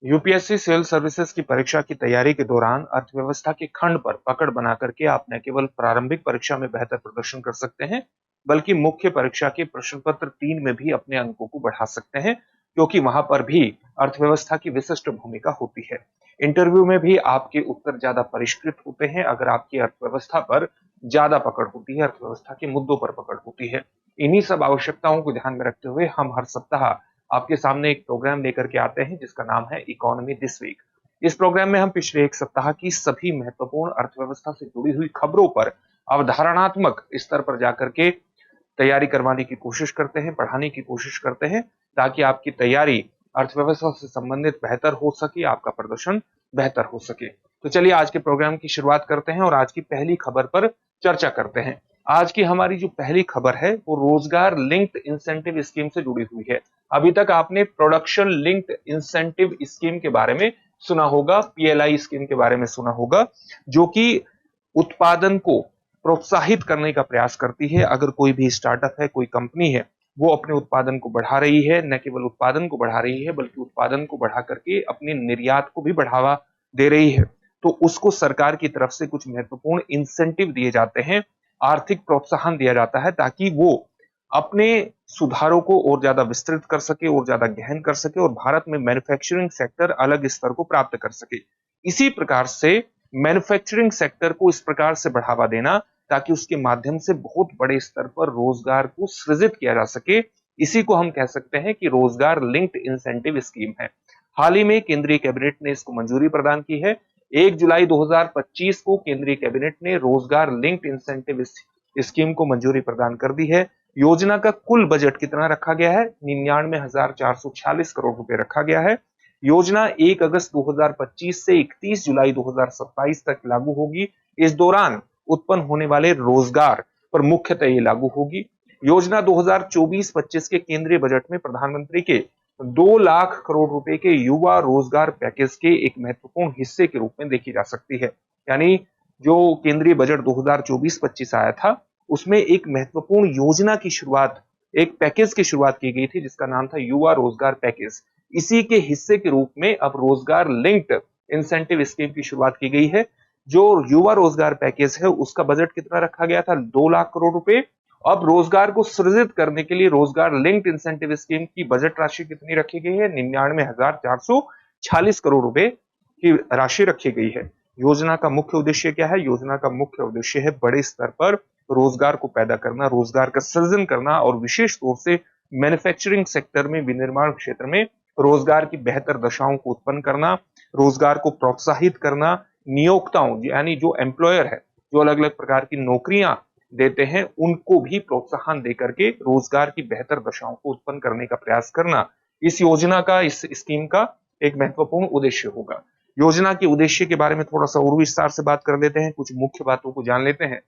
UPSC civil services की परीक्षा की तैयारी के दौरान अर्थव्यवस्था के खंड पर पकड़ बना करके आप न केवल प्रारंभिक परीक्षा में बेहतर प्रदर्शन कर सकते हैं, बल्कि मुख्य परीक्षा के प्रश्न पत्र 3 में भी अपने अंकों को बढ़ा सकते हैं, क्योंकि वहां पर भी अर्थव्यवस्था की विशिष्ट भूमिका होती है। इंटरव्यू में भी आपके उत्तर ज्यादा परिष्कृत होते हैं अगर आपकी अर्थव्यवस्था पर ज्यादा पकड़ होती है, अर्थव्यवस्था के मुद्दों पर पकड़ होती है। इन्हीं सब आवश्यकताओं को ध्यान में रखते हुए हम हर सप्ताह आपके सामने एक प्रोग्राम लेकर के आते हैं जिसका नाम है इकोनॉमी दिस वीक। इस प्रोग्राम में हम पिछले एक सप्ताह की सभी महत्वपूर्ण अर्थव्यवस्था से जुड़ी हुई खबरों पर अवधारणात्मक स्तर पर जाकर के तैयारी करवाने की कोशिश करते हैं, पढ़ाने की कोशिश करते हैं, ताकि आपकी तैयारी अर्थव्यवस्था से संबंधित बेहतर हो सके, आपका प्रदर्शन बेहतर हो सके। तो चलिए आज के प्रोग्राम की शुरुआत करते हैं और आज की पहली खबर पर चर्चा करते हैं। आज की हमारी जो पहली खबर है वो रोजगार लिंक्ड इंसेंटिव स्कीम से जुड़ी हुई है। अभी तक आपने प्रोडक्शन लिंक्ड इंसेंटिव स्कीम के बारे में सुना होगा, पीएलआई स्कीम के बारे में सुना होगा, जो कि उत्पादन को प्रोत्साहित करने का प्रयास करती है। अगर कोई भी स्टार्टअप है, कोई कंपनी है, वो अपने उत्पादन को बढ़ा रही है, न केवल उत्पादन को बढ़ा रही है बल्कि उत्पादन को बढ़ा करके अपने निर्यात को भी बढ़ावा दे रही है, तो उसको सरकार की तरफ से कुछ महत्वपूर्ण इंसेंटिव दिए जाते हैं, आर्थिक प्रोत्साहन दिया जाता है, ताकि वो अपने सुधारों को और ज्यादा विस्तृत कर सके और ज्यादा गहन कर सके और भारत में मैन्युफैक्चरिंग सेक्टर अलग स्तर को प्राप्त कर सके। इसी प्रकार से मैन्युफैक्चरिंग सेक्टर को इस प्रकार से बढ़ावा देना ताकि उसके माध्यम से बहुत बड़े स्तर पर रोजगार को सृजित किया जा सके, इसी को हम कह सकते हैं कि रोजगार लिंक्ड इंसेंटिव स्कीम है। हाल ही में केंद्रीय कैबिनेट ने इसको मंजूरी प्रदान की है। 1 जुलाई 2025 को केंद्रीय कैबिनेट ने रोजगार लिंक्ड इंसेंटिव स्कीम को मंजूरी प्रदान कर दी है। योजना का कुल बजट कितना रखा गया है? 99,446 करोड़ रुपए रखा गया है। योजना 1 अगस्त 2025 से 31 जुलाई 2027 तक लागू होगी। इस दौरान उत्पन्न होने वाले रोजगार पर मुख्यतः ये लागू होगी। योजना 2024-25 के केंद्रीय बजट में प्रधानमंत्री के 2 लाख करोड़ रुपए के युवा रोजगार पैकेज के एक महत्वपूर्ण हिस्से के रूप में देखी जा सकती है। यानी जो केंद्रीय बजट 2024-25 आया था, उसमें एक महत्वपूर्ण योजना की शुरुआत, एक पैकेज की शुरुआत की गई थी जिसका नाम था युवा रोजगार पैकेज। इसी के हिस्से के रूप में अब रोजगार लिंक्ड इंसेंटिव स्कीम की शुरुआत की गई है। जो युवा रोजगार पैकेज है उसका बजट कितना रखा गया था? 2 लाख करोड़ रुपए। अब रोजगार को सृजित करने के लिए रोजगार लिंक्ड इंसेंटिव स्कीम की बजट राशि कितनी रखी गई है? 99,446 करोड़ रुपए की राशि रखी गई है। योजना का मुख्य उद्देश्य क्या है? योजना का मुख्य उद्देश्य है बड़े स्तर पर रोजगार को पैदा करना, रोजगार का सृजन करना और विशेष तौर से मैन्युफैक्चरिंग सेक्टर में, विनिर्माण क्षेत्र में रोजगार की बेहतर दशाओं को उत्पन्न करना, रोजगार को प्रोत्साहित करना, नियोक्ताओं यानी जो एम्प्लॉयर है, जो अलग अलग प्रकार की नौकरियां देते हैं, उनको भी प्रोत्साहन देकर के रोजगार की बेहतर दशाओं को उत्पन्न करने का प्रयास करना इस योजना का, इस स्कीम का एक महत्वपूर्ण उद्देश्य होगा। योजना के उद्देश्य के बारे में थोड़ा सा और विस्तार से बात कर लेते हैं, कुछ मुख्य बातों को जान लेते हैं।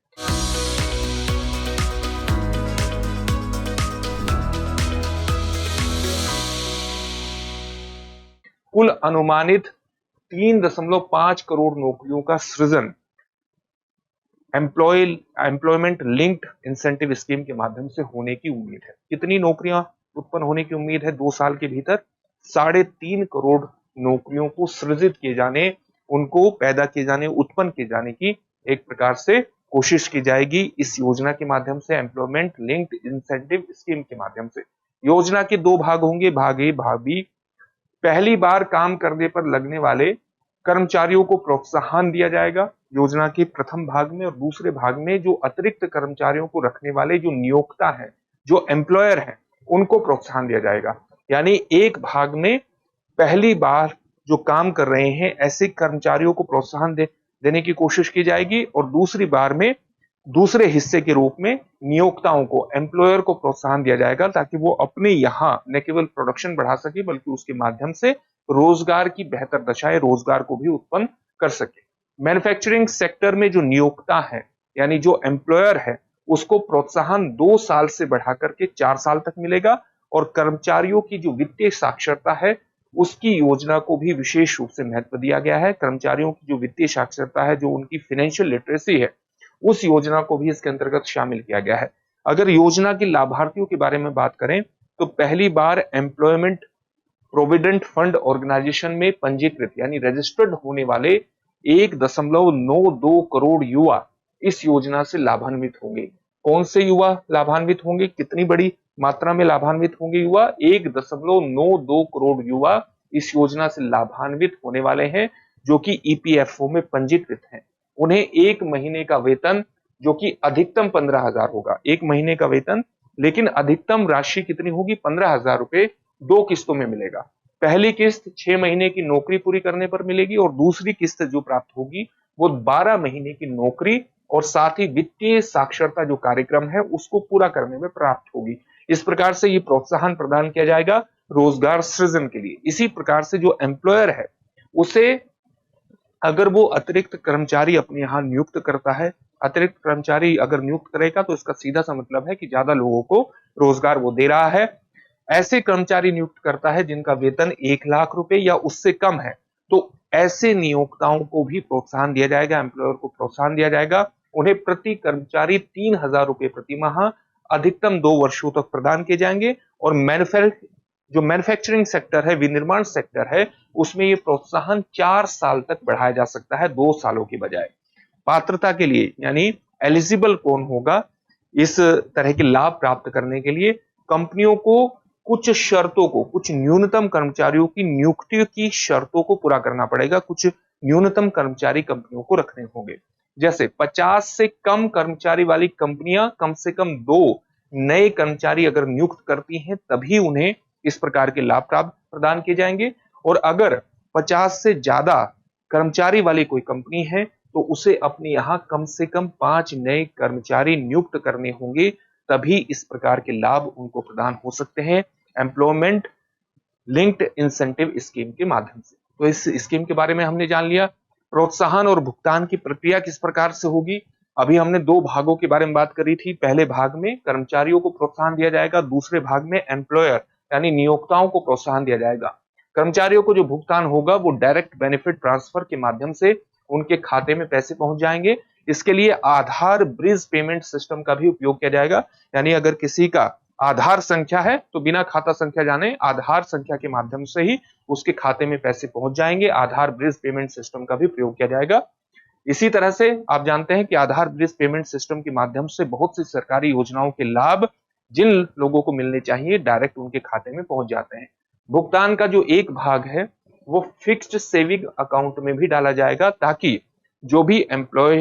कुल अनुमानित 3.5 करोड़ नौकरियों का सृजन एम्प्लॉयमेंट लिंक्ड इंसेंटिव स्कीम के माध्यम से होने की उम्मीद है। कितनी नौकरियां उत्पन्न होने की उम्मीद है? 2 साल के भीतर 3.5 करोड़ नौकरियों को सृजित किए जाने, उनको पैदा किए जाने, उत्पन्न किए जाने की एक प्रकार से कोशिश की जाएगी इस योजना के माध्यम से, एम्प्लॉयमेंट लिंक्ड इंसेंटिव स्कीम के माध्यम से। योजना के 2 भाग होंगे, भाग ए, भाग बी। पहली बार काम करने पर लगने वाले कर्मचारियों को प्रोत्साहन दिया जाएगा योजना के प्रथम भाग में, और दूसरे भाग में जो अतिरिक्त कर्मचारियों को रखने वाले जो नियोक्ता हैं, जो एम्प्लॉयर हैं, उनको प्रोत्साहन दिया जाएगा। यानी एक भाग में पहली बार जो काम कर रहे हैं ऐसे कर्मचारियों को प्रोत्साहन देने की कोशिश की जाएगी, और दूसरी बार में दूसरे हिस्से के रूप में नियोक्ताओं को, एम्प्लॉयर को प्रोत्साहन दिया जाएगा ताकि वो अपने यहां न केवल प्रोडक्शन बढ़ा सके बल्कि उसके माध्यम से रोजगार की बेहतर दशाएं, रोजगार को भी उत्पन्न कर सके। मैन्युफैक्चरिंग सेक्टर में जो नियोक्ता है यानी जो एम्प्लॉयर है, उसको प्रोत्साहन 2 साल से बढ़ाकर के 4 साल तक मिलेगा, और कर्मचारियों की जो वित्तीय साक्षरता है उसकी योजना को भी विशेष रूप से महत्व दिया गया है। कर्मचारियों की जो वित्तीय साक्षरता है, जो उनकी फाइनेंशियल लिटरेसी है, उस योजना को भी इसके अंतर्गत शामिल किया गया है। अगर योजना के लाभार्थियों के बारे में बात करें तो पहली बार एम्प्लॉयमेंट प्रोविडेंट फंड ऑर्गेनाइजेशन में पंजीकृत यानी रजिस्टर्ड होने वाले 1.92 करोड़ युवा इस योजना से लाभान्वित होंगे। कौन से युवा लाभान्वित होंगे, कितनी बड़ी मात्रा में लाभान्वित होंगे युवा? 1.92 करोड़ युवा इस योजना से लाभान्वित होने वाले हैं जो कि ईपीएफओ में पंजीकृत हैं। उन्हें एक महीने का वेतन जो कि अधिकतम 15,000 होगा, एक महीने का वेतन, लेकिन अधिकतम राशि कितनी होगी? 15,000 रुपए 2 किस्तों में मिलेगा। पहली किस्त 6 महीने की नौकरी पूरी करने पर मिलेगी और दूसरी किस्त जो प्राप्त होगी वो 12 महीने की नौकरी और साथ ही वित्तीय साक्षरता जो कार्यक्रम है उसको पूरा करने में प्राप्त होगी। इस प्रकार से ये प्रोत्साहन प्रदान किया जाएगा रोजगार सृजन के लिए। इसी प्रकार से जो एम्प्लॉयर है उसे अगर वो अतिरिक्त कर्मचारी अपने यहां नियुक्त करता है, अतिरिक्त कर्मचारी अगर नियुक्त करेगा तो इसका सीधा सा मतलब है कि ज्यादा लोगों को रोजगार वो दे रहा है। ऐसे कर्मचारी नियुक्त करता है जिनका वेतन 1 लाख रुपए या उससे कम है, तो ऐसे नियोक्ताओं को भी प्रोत्साहन दिया जाएगा, एम्प्लॉयर को प्रोत्साहन दिया जाएगा। उन्हें प्रति कर्मचारी 3,000 रुपए प्रति माह अधिकतम 2 वर्षों तक प्रदान किए जाएंगे और जो मैन्युफैक्चरिंग सेक्टर है, विनिर्माण सेक्टर है, उसमें ये प्रोत्साहन 4 साल तक बढ़ाया जा सकता है, 2 सालों की बजाय। पात्रता के लिए यानी एलिजिबल कौन होगा इस तरह के लाभ प्राप्त करने के लिए? कंपनियों को कुछ शर्तों को, कुछ न्यूनतम कर्मचारियों की नियुक्ति की शर्तों को पूरा करना पड़ेगा। कुछ न्यूनतम कर्मचारी कंपनियों को रखने होंगे। जैसे 50 से कम कर्मचारी वाली कंपनियां कम से कम 2 नए कर्मचारी अगर नियुक्त करती हैं तभी उन्हें इस प्रकार के लाभ प्रदान किए जाएंगे। और अगर 50 से ज्यादा कर्मचारी वाली कोई कंपनी है तो उसे अपने यहां कम से कम 5 नए कर्मचारी नियुक्त करने होंगे, तभी इस प्रकार के लाभ उनको प्रदान हो सकते हैं एम्प्लॉयमेंट लिंक्ड इंसेंटिव स्कीम के माध्यम से। तो इस स्कीम के बारे में हमने जान लिया। प्रोत्साहन और भुगतान की प्रक्रिया किस प्रकार से होगी? अभी हमने 2 भागों के बारे में बात करी थी। पहले भाग में कर्मचारियों को प्रोत्साहन दिया जाएगा, दूसरे भाग में एम्प्लॉयर यानी नियोक्ताओं को प्रोत्साहन दिया जाएगा। कर्मचारियों को जो भुगतान होगा वो डायरेक्ट बेनिफिट ट्रांसफर के माध्यम से उनके खाते में पैसे पहुंच जाएंगे। इसके लिए आधार ब्रिज पेमेंट सिस्टम का भी उपयोग किया जाएगा, यानी अगर किसी का आधार संख्या है तो बिना खाता संख्या जाने आधार संख्या के माध्यम से ही उसके खाते में पैसे पहुंच जाएंगे। आधार ब्रिज पेमेंट सिस्टम का भी प्रयोग किया जाएगा। इसी तरह से आप जानते हैं कि आधार ब्रिज पेमेंट सिस्टम के माध्यम से बहुत सी सरकारी योजनाओं के लाभ जिन लोगों को मिलने चाहिए डायरेक्ट उनके खाते में पहुंच जाते हैं। भुगतान का जो एक भाग है वो फिक्स्ड सेविंग अकाउंट में भी डाला जाएगा ताकि जो भी एम्प्लॉय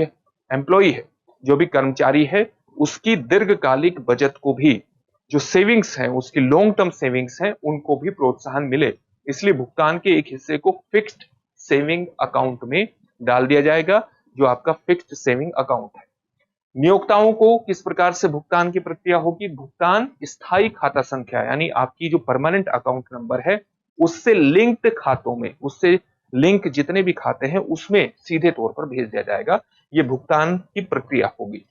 है, जो भी कर्मचारी है, उसकी दीर्घकालिक बचत को भी, जो सेविंग्स हैं उसकी लॉन्ग टर्म सेविंग्स हैं, उनको भी प्रोत्साहन मिले। इसलिए भुगतान के एक हिस्से को फिक्स्ड सेविंग अकाउंट में डाल दिया जाएगा जो आपका फिक्स्ड सेविंग अकाउंट है। नियोक्ताओं को किस प्रकार से भुगतान की प्रक्रिया होगी? भुगतान स्थायी खाता संख्या यानी आपकी जो परमानेंट अकाउंट नंबर है उससे लिंक्ड खातों में, उससे लिंक जितने भी खाते हैं उसमें सीधे तौर पर भेज दिया जाएगा। ये भुगतान की प्रक्रिया होगी।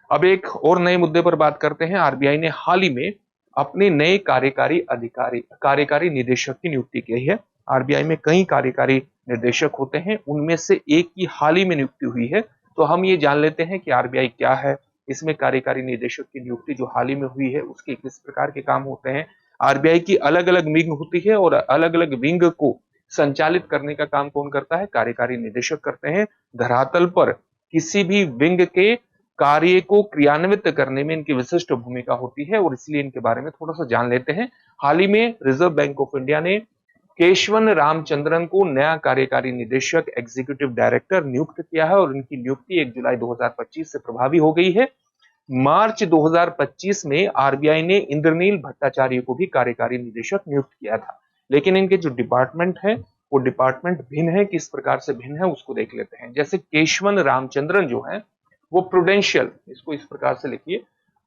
अब एक और नए मुद्दे पर बात करते हैं। आरबीआई ने हाल ही में अपने नए कार्यकारी निदेशक की नियुक्ति की है। आरबीआई में कई कार्यकारी निर्देशक होते हैं, उनमें से एक की हाल ही में नियुक्ति हुई है। तो हम ये जान लेते हैं कि आरबीआई क्या है, इसमें कार्यकारी निदेशक की नियुक्ति जो हाल ही में हुई है उसके किस प्रकार के काम होते हैं। आरबीआई की अलग अलग विंग होती है और अलग अलग विंग को संचालित करने का काम कौन करता है? कार्यकारी निदेशक करते हैं। धरातल पर किसी भी विंग के कार्य को क्रियान्वित करने में इनकी विशिष्ट भूमिका होती है और इसलिए इनके बारे में थोड़ा सा जान लेते हैं। हाल ही में रिजर्व बैंक ऑफ इंडिया ने केशवन रामचंद्रन को नया कार्यकारी निदेशक एग्जीक्यूटिव डायरेक्टर नियुक्त किया है और इनकी नियुक्ति 1 जुलाई 2025 से प्रभावी हो गई है। मार्च 2025 में आरबीआई ने इंद्रनील भट्टाचार्य को भी कार्यकारी निदेशक नियुक्त किया था, लेकिन इनके जो डिपार्टमेंट है वो डिपार्टमेंट भिन्न है। किस प्रकार से भिन्न है उसको देख लेते हैं। जैसे केशवन रामचंद्रन जो है वो प्रूडेंशियल, इसको इस प्रकार से लिखिए,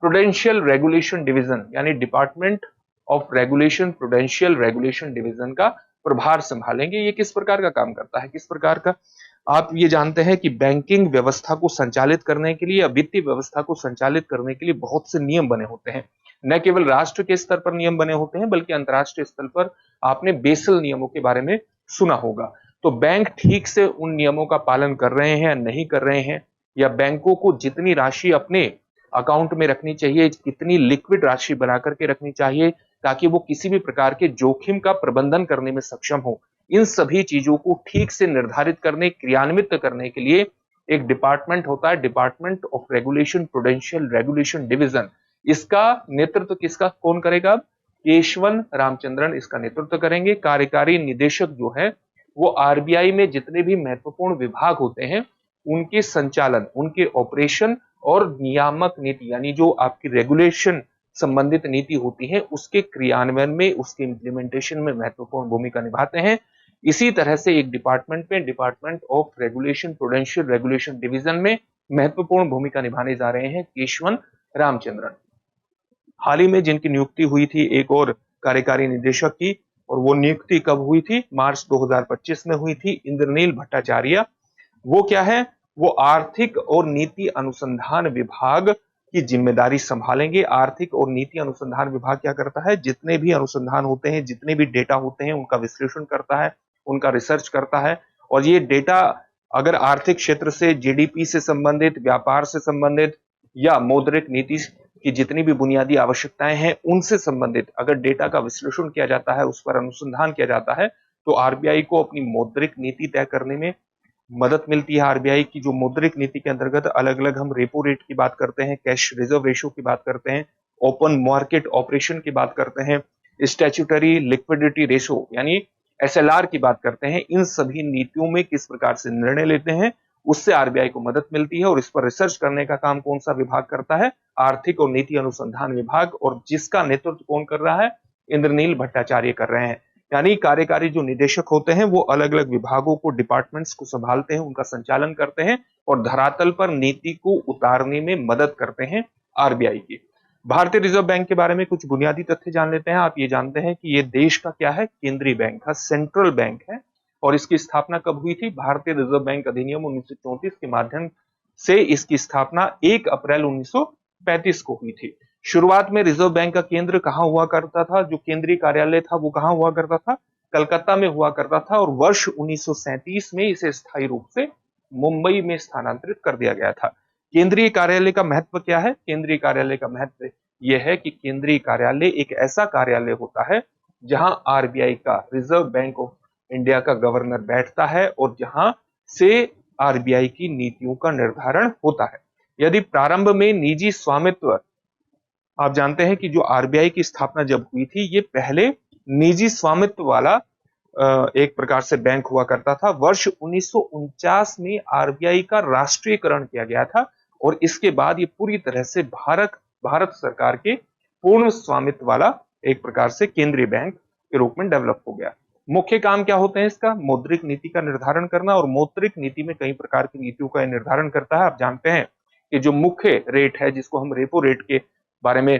प्रूडेंशियल रेगुलेशन डिवीजन यानी department of regulation prudential regulation division का प्रभार संभालेंगे। ये किस प्रकार का काम करता है? किस प्रकार का? आप ये जानते हैं कि बैंकिंग व्यवस्था को संचालित करने के लिए या वित्तीय व्यवस्था को संचालित करने के लिए बहुत से नियम बने होते हैं। न केवल राष्ट्र के स्तर पर नियम बने होते हैं बल्कि अंतरराष्ट्रीय स्तर पर आपने बेसल नियमों के बारे में सुना होगा। तो बैंक ठीक से उन नियमों का पालन कर रहे हैं या नहीं कर रहे हैं, या बैंकों को जितनी राशि अपने अकाउंट में रखनी चाहिए, कितनी लिक्विड राशि बना करके रखनी चाहिए, ताकि वो किसी भी प्रकार के जोखिम का प्रबंधन करने में सक्षम हो। इन सभी चीजों को ठीक से निर्धारित करने, क्रियान्वित करने के लिए एक डिपार्टमेंट होता है, department of regulation prudential regulation division. इसका नेतृत्व किसका कौन करेगा? केशवन रामचंद्रन इसका नेतृत्व करेंगे। कार्यकारी निदेशक जो है वो आरबीआई में जितने भी महत्वपूर्ण विभाग होते हैं उनके संचालन, उनके ऑपरेशन और नियामक नीति यानी जो आपकी रेगुलेशन संबंधित नीति होती है उसके क्रियान्वयन में, उसके इंप्लीमेंटेशन में महत्वपूर्ण भूमिका निभाते हैं। इसी तरह से एक डिपार्टमेंट में department of regulation prudential regulation division में महत्वपूर्ण भूमिका निभाने जा रहे हैं केशवन रामचंद्रन। हाल ही में जिनकी नियुक्ति हुई थी एक और कार्यकारी निदेशक की, और वो नियुक्ति कब हुई थी? मार्च 2025 में हुई थी, इंद्रनील भट्टाचार्य। वो क्या है? वो आर्थिक और नीति अनुसंधान विभाग की जिम्मेदारी संभालेंगे। आर्थिक और नीति अनुसंधान विभाग क्या करता है? जितने भी अनुसंधान होते हैं, जितने भी डेटा होते हैं उनका विश्लेषण करता है, उनका रिसर्च करता है। और ये डेटा अगर आर्थिक क्षेत्र से, जीडीपी से संबंधित, व्यापार से संबंधित या मौद्रिक नीति की जितनी भी बुनियादी आवश्यकताएं हैं उनसे संबंधित अगर डेटा का विश्लेषण किया जाता है, उस पर अनुसंधान किया जाता है, तो आरबीआई को अपनी मौद्रिक नीति तय करने में मदद मिलती है। आरबीआई की जो मौद्रिक नीति के अंतर्गत अलग अलग हम रेपो रेट की बात करते हैं, कैश रिजर्व रेशियो की बात करते हैं, ओपन मार्केट ऑपरेशन की बात करते हैं, स्टैट्यूटरी लिक्विडिटी रेशियो यानी एसएलआर की बात करते हैं। इन सभी नीतियों में किस प्रकार से निर्णय लेते हैं उससे आरबीआई को मदद मिलती है। और इस पर रिसर्च करने का काम कौन सा विभाग करता है? आर्थिक और नीति अनुसंधान विभाग, और जिसका नेतृत्व कौन कर रहा है? इंद्रनील भट्टाचार्य कर रहे हैं। यानी कार्यकारी जो निदेशक होते हैं वो अलग अलग विभागों को, डिपार्टमेंट्स को संभालते हैं, उनका संचालन करते हैं और धरातल पर नीति को उतारने में मदद करते हैं आरबीआई की। भारतीय रिजर्व बैंक के बारे में कुछ बुनियादी तथ्य जान लेते हैं। आप ये जानते हैं कि ये देश का क्या है? केंद्रीय बैंक है, सेंट्रल बैंक है। और इसकी स्थापना कब हुई थी? भारतीय रिजर्व बैंक अधिनियम 1934 के माध्यम से इसकी स्थापना 1 अप्रैल 1935 को हुई थी। शुरुआत में रिजर्व बैंक का केंद्र कहां हुआ करता था? जो केंद्रीय कार्यालय था वो कहां हुआ करता था? कलकत्ता में हुआ करता था। और वर्ष 1937 में इसे स्थायी रूप से मुंबई में स्थानांतरित कर दिया गया था। केंद्रीय कार्यालय का महत्व क्या है? केंद्रीय कार्यालय का महत्व यह है कि केंद्रीय कार्यालय एक ऐसा कार्यालय होता है जहां आरबीआई का, रिजर्व बैंक ऑफ इंडिया का गवर्नर बैठता है और जहां से आरबीआई की नीतियों का निर्धारण होता है। यदि प्रारंभ में निजी स्वामित्व, आप जानते हैं कि जो आरबीआई की स्थापना जब हुई थी ये पहले निजी स्वामित्व वाला एक प्रकार से बैंक हुआ करता था। वर्ष 1949 में आरबीआई का राष्ट्रीयकरण किया गया था और इसके बाद ये पूरी तरह से भारत सरकार के पूर्ण स्वामित्व वाला एक प्रकार से केंद्रीय बैंक के रूप में डेवलप हो गया। मुख्य काम क्या होते हैं इसका? मौद्रिक नीति का निर्धारण करना, और मौद्रिक नीति में कई प्रकार की नीतियों का निर्धारण करता है। आप जानते हैं कि जो मुख्य रेट है, जिसको हम रेपो रेट के बारे में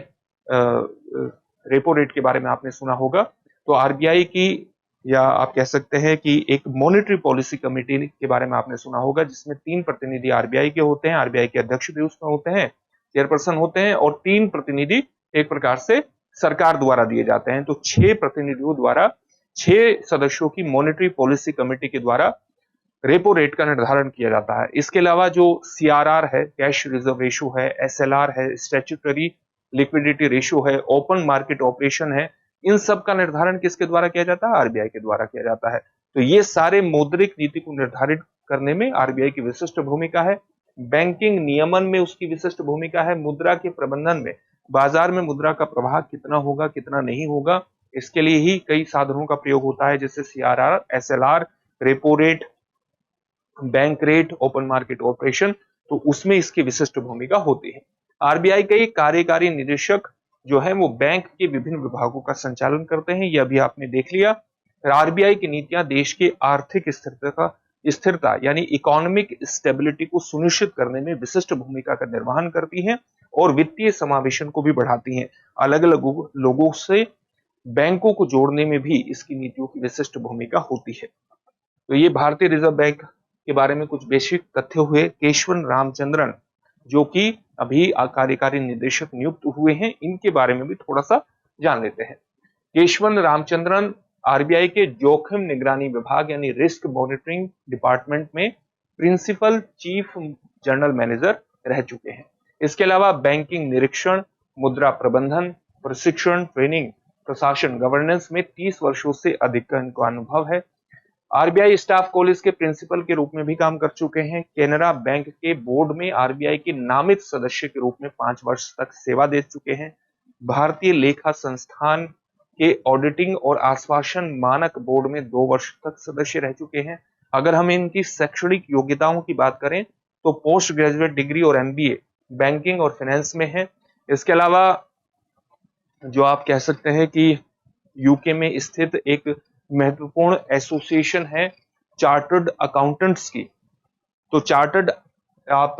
रेपो रेट के बारे में आपने सुना होगा, तो आरबीआई की, या आप कह सकते हैं कि एक मॉनेटरी पॉलिसी कमेटी के बारे में आपने सुना होगा, जिसमें 3 प्रतिनिधि आरबीआई के होते हैं। आरबीआई के अध्यक्ष भी उसमें होते हैं, चेयरपर्सन होते हैं, और 3 प्रतिनिधि एक प्रकार से सरकार द्वारा दिए जाते हैं। तो 6 प्रतिनिधियों द्वारा, 6 सदस्यों की मॉनेटरी पॉलिसी कमेटी के द्वारा रेपो रेट का निर्धारण किया जाता है। इसके अलावा जो सीआरआर है, कैश रिजर्व रेशियो है, एसएलआर है, स्टैट्यूटरी लिक्विडिटी रेशियो है, ओपन मार्केट ऑपरेशन है, इन सब का निर्धारण किसके द्वारा किया जाता है? आरबीआई के द्वारा किया जाता है। तो ये सारे मौद्रिक नीति को निर्धारित करने में आरबीआई की विशिष्ट भूमिका है। बैंकिंग नियमन में उसकी विशिष्ट भूमिका है। मुद्रा के प्रबंधन में, बाजार में मुद्रा का प्रवाह कितना होगा, कितना नहीं होगा, इसके लिए ही कई साधनों का प्रयोग होता है, जैसे CRR, SLR, repo rate, bank rate, open market operation. तो उसमें इसकी विशिष्ट भूमिका होती है। आरबीआई के कार्यकारी निदेशक जो है वो बैंक के विभिन्न विभागों का संचालन करते हैं, यह भी आपने देख लिया। आरबीआई की नीतियां देश के आर्थिक स्थिरता यानी इकोनॉमिक स्टेबिलिटी को सुनिश्चित करने में विशिष्ट भूमिका का निर्वहन करती हैं और वित्तीय समावेशन को भी बढ़ाती हैं। अलग अलग लोगों से बैंकों को जोड़ने में भी इसकी नीतियों की विशिष्ट भूमिका होती है। तो ये भारतीय रिजर्व बैंक के बारे में कुछ बेसिक तथ्य हुए। केशवन रामचंद्रन जो कि अभी कार्यकारी निदेशक नियुक्त हुए हैं, इनके बारे में भी थोड़ा सा जान लेते हैं। केशवन रामचंद्रन आरबीआई के जोखिम निगरानी विभाग यानी रिस्क मॉनिटरिंग डिपार्टमेंट में प्रिंसिपल चीफ जनरल मैनेजर रह चुके हैं। इसके अलावा बैंकिंग निरीक्षण, मुद्रा प्रबंधन, प्रशिक्षण, ट्रेनिंग प्रशासन गवर्नेंस में 30 वर्षों से अधिक का इनको अनुभव है। आरबीआई स्टाफ कॉलेज के प्रिंसिपल के रूप में भी काम कर चुके हैं। केनरा बैंक के बोर्ड में आरबीआई के नामित सदस्य के रूप में 5 वर्ष तक सेवा दे चुके हैं। भारतीय लेखा संस्थान के ऑडिटिंग और आश्वासन मानक बोर्ड में 2 वर्ष तक सदस्य रह चुके हैं। अगर हम इनकी शैक्षणिक योग्यताओं की बात करें तो पोस्ट ग्रेजुएट डिग्री और एमबीए बैंकिंग और फाइनेंस में है। इसके अलावा जो आप कह सकते हैं कि यूके में स्थित एक महत्वपूर्ण एसोसिएशन है चार्टर्ड अकाउंटेंट्स की। तो चार्टर्ड आप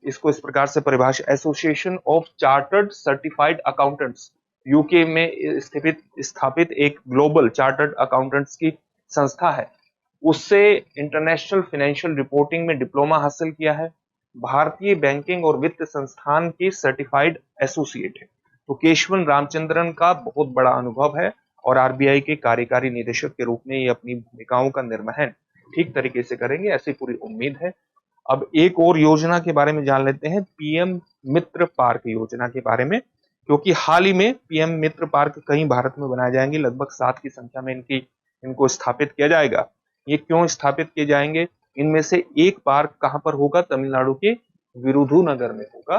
इसको इस प्रकार से परिभाषित, association of chartered certified accountants, UK में स्थापित एक ग्लोबल चार्टर्ड अकाउंटेंट्स की संस्था है। उससे इंटरनेशनल फाइनेंशियल रिपोर्टिंग में डिप्लोमा हासिल किया है। भारतीय बैंकिंग और वित्त संस्थान की सर्टिफाइड एसोसिएट है। तो केशवन रामचंद्रन का बहुत बड़ा अनुभव है और आरबीआई के कार्यकारी निदेशक के रूप में ये अपनी भूमिकाओं का निर्वहन ठीक तरीके से करेंगे, ऐसी पूरी उम्मीद है। अब एक और योजना के बारे में जान लेते हैं, पीएम मित्र पार्क योजना के बारे में, क्योंकि हाल ही में पीएम मित्र पार्क कई भारत में बनाए जाएंगे, लगभग 7 की संख्या में इनको स्थापित किया जाएगा। ये क्यों स्थापित किए जाएंगे? इनमें से एक पार्क कहां पर होगा? तमिलनाडु के विरुधुनगर में होगा।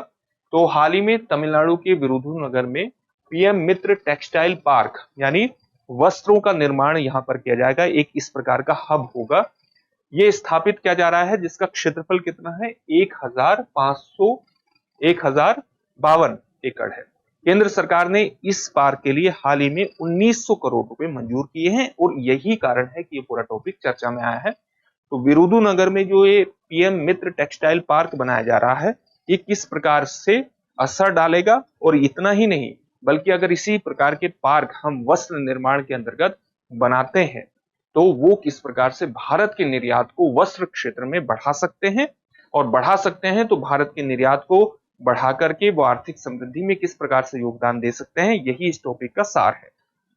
तो हाल ही में तमिलनाडु के विरुधुनगर में पीएम मित्र टेक्सटाइल पार्क यानी वस्त्रों का निर्माण यहां पर किया जाएगा। एक इस प्रकार का हब होगा, ये स्थापित किया जा रहा है, जिसका क्षेत्रफल कितना है? 1052 एकड़ है। केंद्र सरकार ने इस पार्क के लिए हाल ही में 1900 करोड़ रुपए मंजूर किए हैं और यही कारण है कि ये पूरा टॉपिक चर्चा में आया है। तो विरुधुनगर में जो ये पीएम मित्र टेक्सटाइल पार्क बनाया जा रहा है, ये किस प्रकार से असर डालेगा? और इतना ही नहीं, बल्कि अगर इसी प्रकार के पार्क हम वस्त्र निर्माण के अंतर्गत बनाते हैं तो वो किस प्रकार से भारत के निर्यात को वस्त्र क्षेत्र में बढ़ा सकते हैं, और बढ़ा सकते हैं तो भारत के निर्यात को बढ़ा करके वो आर्थिक समृद्धि में किस प्रकार से योगदान दे सकते हैं, यही इस टॉपिक का सार है।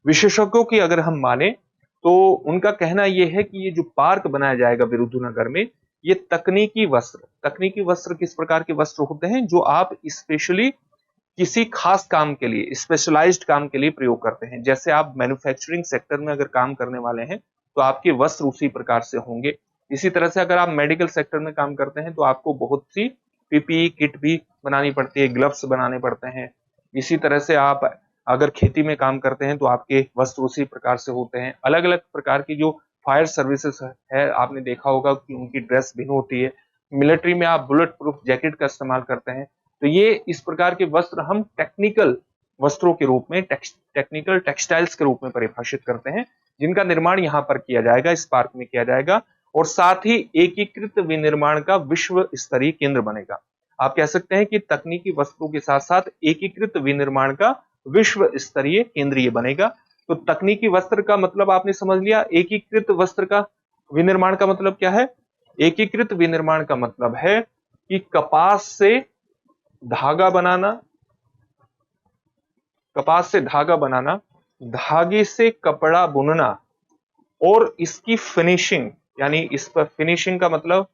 विशेषज्ञों की अगर हम माने तो उनका कहना यह है कि ये जो पार्क बनाया जाएगा विरुधुनगर में, ये तकनीकी वस्त्र किस प्रकार के वस्त्र होते हैं? जो आप स्पेशली किसी खास काम के लिए, स्पेशलाइज्ड काम के लिए प्रयोग करते हैं। जैसे आप मैन्युफैक्चरिंग सेक्टर में अगर काम करने वाले हैं तो आपके वस्त्र उसी प्रकार से होंगे। इसी तरह से अगर आप मेडिकल सेक्टर में काम करते हैं तो आपको बहुत सी पीपीई किट भी बनानी पड़ती है, ग्लव्स बनाने पड़ते हैं। इसी तरह से आप अगर खेती में काम करते हैं तो आपके वस्त्र उसी प्रकार से होते हैं। अलग अलग प्रकार की जो फायर सर्विसेज है, आपने देखा होगा कि उनकी ड्रेस भिन्न होती है। मिलिट्री में आप बुलेट प्रूफ जैकेट का इस्तेमाल करते हैं। तो ये इस प्रकार के वस्त्र हम टेक्निकल वस्त्रों के रूप में, टेक्निकल टेक्सटाइल्स के रूप में परिभाषित करते हैं, जिनका निर्माण यहाँ पर किया जाएगा, इस पार्क में किया जाएगा। और साथ ही एकीकृत विनिर्माण का विश्व स्तरीय केंद्र बनेगा। आप कह सकते हैं कि तकनीकी वस्त्रों के साथ साथ एकीकृत विनिर्माण का विश्व स्तरीय केंद्र ये बनेगा। तो तकनीकी वस्त्र का मतलब आपने समझ लिया। एकीकृत वस्त्र का विनिर्माण का मतलब क्या है? एकीकृत विनिर्माण का मतलब है कि कपास से धागा बनाना, धागे से कपड़ा बुनना, और इसकी फिनिशिंग, यानी इस पर फिनिशिंग का मतलब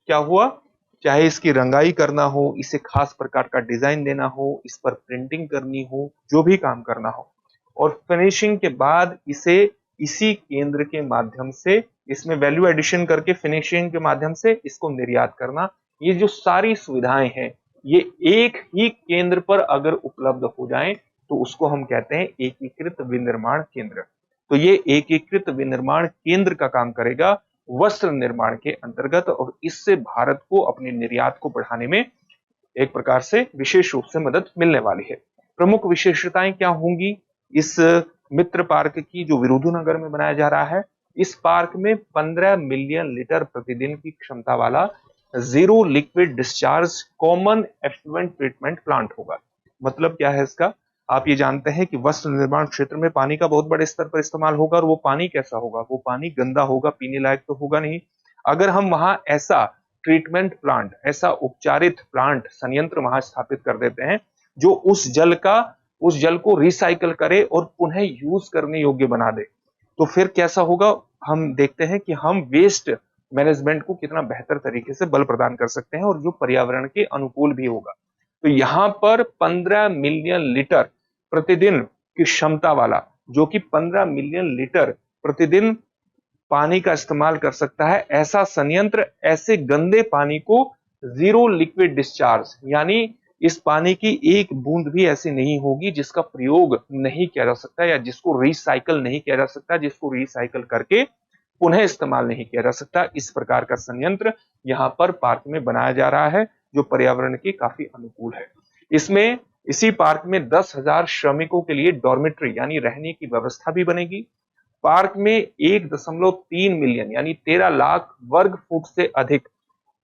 क्या हुआ? चाहे इसकी रंगाई करना हो, इसे खास प्रकार का डिजाइन देना हो, इस पर प्रिंटिंग करनी हो, जो भी काम करना हो, और फिनिशिंग के बाद इसे इसी केंद्र के माध्यम से, इसमें वैल्यू एडिशन करके फिनिशिंग के माध्यम से इसको निर्यात करना, ये जो सारी सुविधाएं हैं, ये एक ही केंद्र पर अगर उपलब्ध हो जाएं तो उसको हम कहते हैं एकीकृत विनिर्माण केंद्र। तो ये एकीकृत विनिर्माण केंद्र का काम करेगा वस्त्र निर्माण के अंतर्गत, और इससे भारत को अपने निर्यात को बढ़ाने में एक प्रकार से विशेष रूप से मदद मिलने वाली है। प्रमुख विशेषताएं क्या होंगी इस मित्र पार्क की जो विरुधुनगर में बनाया जा रहा है? इस पार्क में 15 मिलियन लीटर प्रतिदिन की क्षमता वाला zero liquid discharge common effluent treatment plant होगा। मतलब क्या है इसका? आप ये जानते हैं कि वस्त्र निर्माण क्षेत्र में पानी का बहुत बड़े स्तर पर इस्तेमाल होगा, और वो पानी कैसा होगा? वो पानी गंदा होगा, पीने लायक तो होगा नहीं। अगर हम वहां ऐसा ट्रीटमेंट प्लांट, ऐसा उपचारित प्लांट, संयंत्र वहां स्थापित कर देते हैं जो उस जल को रिसाइकल करे और पुनः यूज करने योग्य बना दे, तो फिर कैसा होगा? हम देखते हैं कि हम वेस्ट मैनेजमेंट को कितना बेहतर तरीके से बल प्रदान कर सकते हैं, और जो पर्यावरण के अनुकूल भी होगा। तो यहां पर 15 मिलियन लीटर प्रतिदिन की क्षमता वाला, जो कि 15 मिलियन लीटर प्रतिदिन पानी का इस्तेमाल कर सकता है, ऐसा संयंत्र ऐसे गंदे पानी को जीरो लिक्विड डिस्चार्ज, यानी इस पानी की एक बूंद भी ऐसी नहीं होगी जिसका प्रयोग नहीं किया जा सकता या जिसको रिसाइकल नहीं किया जा सकता, जिसको रिसाइकल करके पुनः इस्तेमाल नहीं किया जा सकता। इस प्रकार का संयंत्र यहाँ पर पार्क में बनाया जा रहा है, जो पर्यावरण के काफी अनुकूल है। इसमें इसी पार्क में 10,000 श्रमिकों के लिए डॉर्मेट्री यानी रहने की व्यवस्था भी बनेगी। पार्क में 1.3 मिलियन यानी 13 लाख वर्ग फुट से अधिक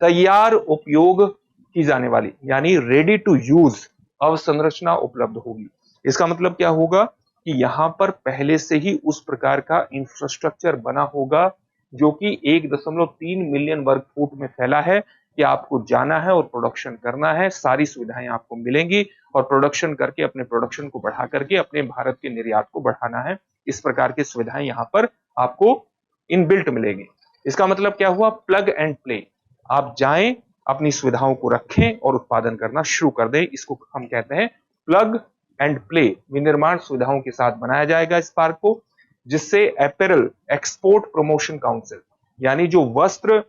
तैयार उपयोग की जाने वाली यानी रेडी टू यूज अवसंरचना उपलब्ध होगी। इसका मतलब क्या होगा कि यहां पर पहले से ही उस प्रकार का इंफ्रास्ट्रक्चर बना होगा जो कि 1.3 मिलियन वर्ग फुट में फैला है कि आपको जाना है और प्रोडक्शन करना है, सारी सुविधाएं आपको मिलेंगी और प्रोडक्शन करके अपने प्रोडक्शन को बढ़ा करके अपने भारत के निर्यात को बढ़ाना है। इस प्रकार की सुविधाएं यहां पर आपको इनबिल्ट मिलेगी। इसका मतलब क्या हुआ? Plug and play. आप जाएं, अपनी सुविधाओं को रखें और उत्पादन करना शुरू कर दें। इसको हम कहते हैं प्लग एंड प्ले। विनिर्माण सुविधाओं के साथ बनाया जाएगा इस पार्क को, जिससे एपेरल एक्सपोर्ट प्रमोशन काउंसिल यानी जो वस्त्र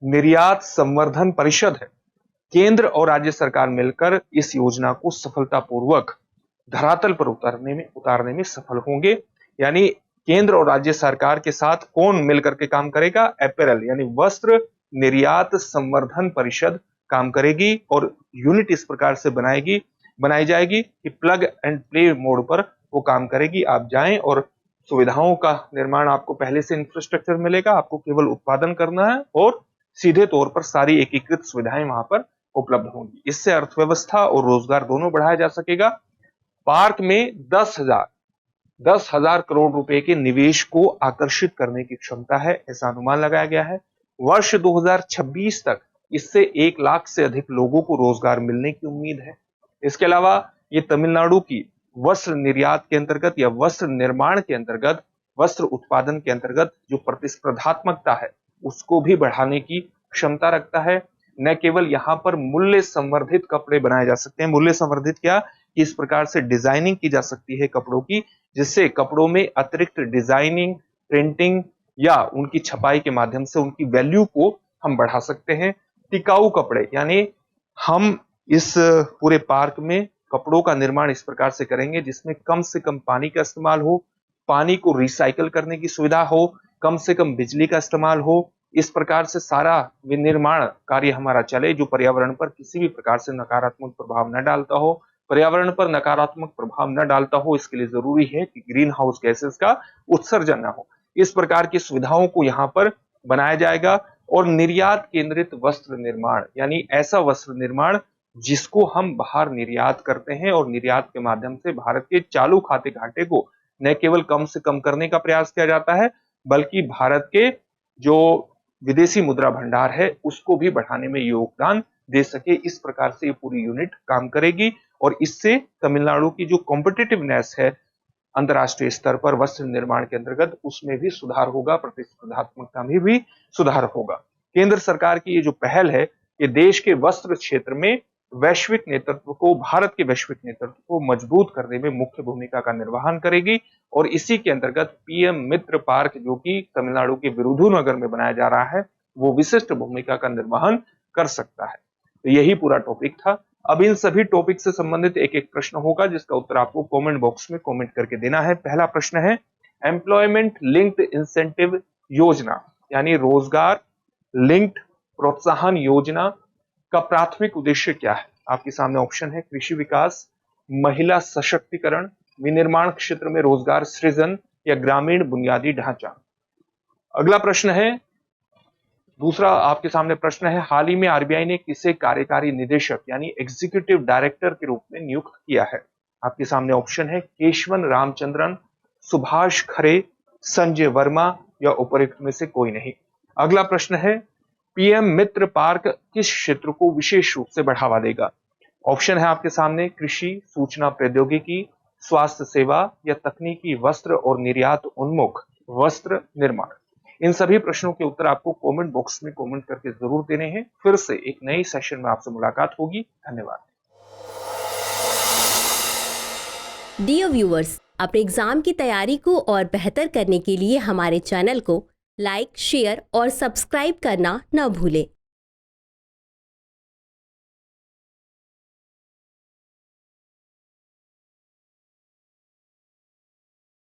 निर्यात संवर्धन परिषद है, केंद्र और राज्य सरकार मिलकर इस योजना को सफलतापूर्वक धरातल पर उतारने में सफल होंगे। यानी केंद्र और राज्य सरकार के साथ कौन मिलकर के काम करेगा? एपेरल यानी वस्त्र निर्यात संवर्धन परिषद काम करेगी और यूनिट इस प्रकार से बनाई जाएगी कि प्लग एंड प्ले मोड पर वो काम करेगी। आप जाएं और सुविधाओं का निर्माण, आपको पहले से इंफ्रास्ट्रक्चर मिलेगा, आपको केवल उत्पादन करना है और सीधे तौर पर सारी एकीकृत सुविधाएं वहां पर उपलब्ध होंगी। इससे अर्थव्यवस्था और रोजगार दोनों बढ़ाया जा सकेगा। पार्क में 10,000 करोड़ रुपए के निवेश को आकर्षित करने की क्षमता है, ऐसा अनुमान लगाया गया है। वर्ष 2026 तक इससे 1 लाख से अधिक लोगों को रोजगार मिलने की उम्मीद है। इसके अलावा ये तमिलनाडु की वस्त्र निर्यात के अंतर्गत या वस्त्र निर्माण के अंतर्गत, वस्त्र उत्पादन के अंतर्गत जो प्रतिस्पर्धात्मकता है उसको भी बढ़ाने की क्षमता रखता है। न केवल यहाँ पर मूल्य संवर्धित कपड़े बनाए जा सकते हैं, मूल्य संवर्धित क्या, इस प्रकार से डिजाइनिंग की जा सकती है कपड़ों की, जिससे कपड़ों में अतिरिक्त डिजाइनिंग, प्रिंटिंग या उनकी छपाई के माध्यम से उनकी वैल्यू को हम बढ़ा सकते हैं। टिकाऊ कपड़े यानी हम इस पूरे पार्क में कपड़ों का निर्माण इस प्रकार से करेंगे जिसमें कम से कम पानी का इस्तेमाल हो, पानी को रिसाइकल करने की सुविधा हो, कम से कम बिजली का इस्तेमाल हो। इस प्रकार से सारा विनिर्माण कार्य हमारा चले जो पर्यावरण पर किसी भी प्रकार से नकारात्मक प्रभाव न डालता हो। पर्यावरण पर नकारात्मक प्रभाव न डालता हो, इसके लिए जरूरी है कि ग्रीन हाउस गैसेस का उत्सर्जन न हो। इस प्रकार की सुविधाओं को यहाँ पर बनाया जाएगा। और निर्यात केंद्रित वस्त्र निर्माण यानी ऐसा वस्त्र निर्माण जिसको हम बाहर निर्यात करते हैं और निर्यात के माध्यम से भारत के चालू खाते घाटे को न केवल कम से कम करने का प्रयास किया जाता है, बल्कि भारत के जो विदेशी मुद्रा भंडार है उसको भी बढ़ाने में योगदान दे सके। इस प्रकार से ये पूरी यूनिट काम करेगी और इससे तमिलनाडु की जो कॉम्पिटिटिवनेस है अंतरराष्ट्रीय स्तर पर वस्त्र निर्माण के अंतर्गत, उसमें भी सुधार होगा, प्रतिस्पर्धात्मकता में भी सुधार होगा। केंद्र सरकार की ये जो पहल है, ये देश के वस्त्र क्षेत्र में वैश्विक नेतृत्व को, भारत के वैश्विक नेतृत्व को मजबूत करने में मुख्य भूमिका का निर्वहन करेगी। और इसी के अंतर्गत पीएम मित्र पार्क जो कि तमिलनाडु के विरुधुनगर में बनाया जा रहा है, वो विशिष्ट भूमिका का निर्वहन कर सकता है। तो यही पूरा टॉपिक था। अब इन सभी टॉपिक से संबंधित एक एक प्रश्न होगा जिसका उत्तर आपको कमेंट बॉक्स में कमेंट करके देना है। पहला प्रश्न है, एम्प्लॉयमेंट लिंक्ड इंसेंटिव योजना यानी रोजगार लिंक्ड प्रोत्साहन योजना का प्राथमिक उद्देश्य क्या है? आपके सामने ऑप्शन है, कृषि विकास, महिला सशक्तिकरण, विनिर्माण क्षेत्र में रोजगार सृजन या ग्रामीण बुनियादी ढांचा। अगला प्रश्न है, दूसरा आपके सामने प्रश्न है, हाल ही में आरबीआई ने किसे कार्यकारी निदेशक यानी एग्जीक्यूटिव डायरेक्टर के रूप में नियुक्त किया है? आपके सामने ऑप्शन है, केशवन रामचंद्रन, सुभाष खरे, संजय वर्मा या उपरोक्त में से कोई नहीं। अगला प्रश्न है, पीएम मित्र पार्क किस क्षेत्र को विशेष रूप से बढ़ावा देगा? ऑप्शन है आपके सामने, कृषि, सूचना प्रौद्योगिकी, स्वास्थ्य सेवा या तकनीकी वस्त्र और निर्यात उन्मुख वस्त्र निर्माण। इन सभी प्रश्नों के उत्तर आपको कमेंट बॉक्स में कमेंट करके जरूर देने हैं। फिर से एक नई सेशन में आपसे मुलाकात होगी। धन्यवाद। डियर व्यूअर्स, अपने एग्जाम की तैयारी को और बेहतर करने के लिए हमारे चैनल को लाइक, शेयर और सब्सक्राइब करना न भूलें।